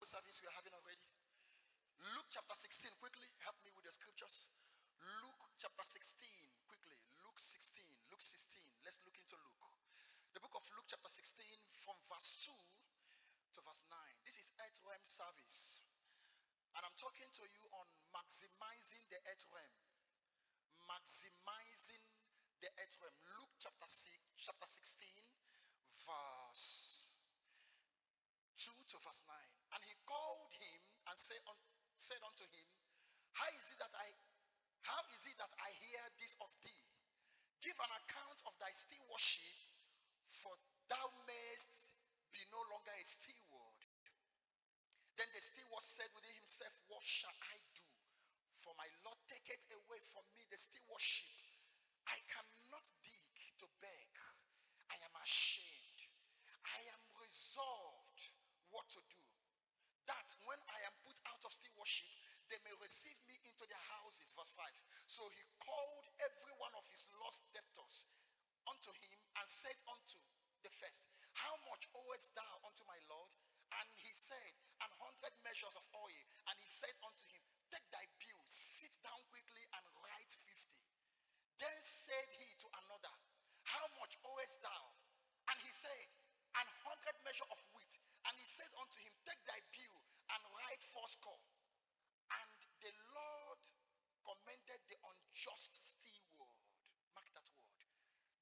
wonderful service we are having already. Luke chapter 16, quickly, help me with the scriptures. Luke chapter 16, quickly. Luke 16, Luke 16. Let's look into Luke. The book of Luke chapter 16 from verse 2 to verse 9. This is earth realm service. And I'm talking to you on maximizing the earth realm. Maximizing the earth realm. Luke chapter 16, verse 2 to verse 9. And he called him and said unto him, How is it that I hear this of thee? Give an account of thy stewardship, for thou mayest be no longer a steward. Then the steward said within himself, What shall I do? For my Lord taketh away from me the stewardship. I cannot dig to beg. I am ashamed. I am resolved what to do, that when I am put out of stewardship, they may receive me into their houses. Verse 5. So he called every one of his lost debtors unto him and said unto the first, How much owest thou unto my Lord? And he said, 100 measures of oil. And he said unto him, Take thy bill, sit down quickly and write 50. Then said he to another, How much owest thou? And he said, 100 measure of wheat. And he said unto him, Take thy bill and write 40. And the Lord commended the unjust steward. Mark that word.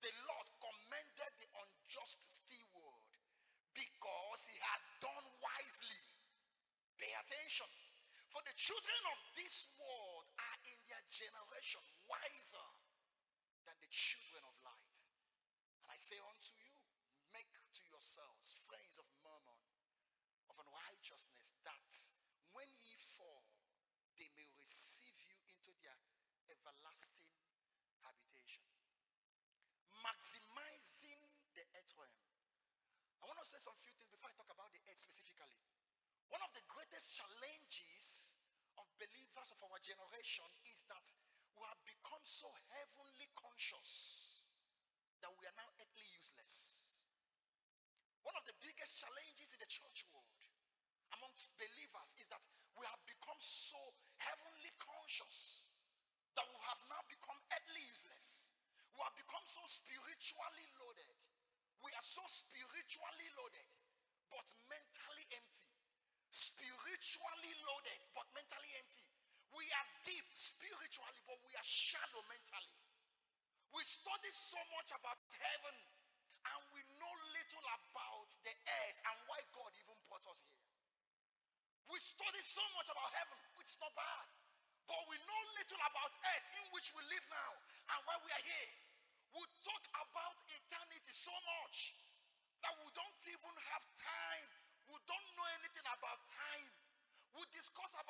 The Lord commended the unjust steward because he had done wisely. Pay attention. For the children of this world are in their generation wiser than the children of light. And I say unto you, make to yourselves friends of mammon, of unrighteousness, that when ye fall, they may receive you into their everlasting habitation. Maximizing the earth realm. I want to say some few things before I talk about the earth specifically. One of the greatest challenges of believers of our generation is that we have become so heavenly conscious that we are now earthly useless. One of the biggest challenges in the church world amongst believers is that we have become so heavenly conscious that we have now become earthly useless. We have become so spiritually loaded. We are so spiritually loaded, but mentally empty. Spiritually loaded, but mentally empty. We are deep spiritually, but we are shallow mentally. We study so much about heaven, and we know little about the earth and why God even brought us here. We study so much about heaven, which is not bad. But we know little about earth in which we live now and why we are here. We talk about eternity so much that we don't even have time. We don't know anything about time. We discuss about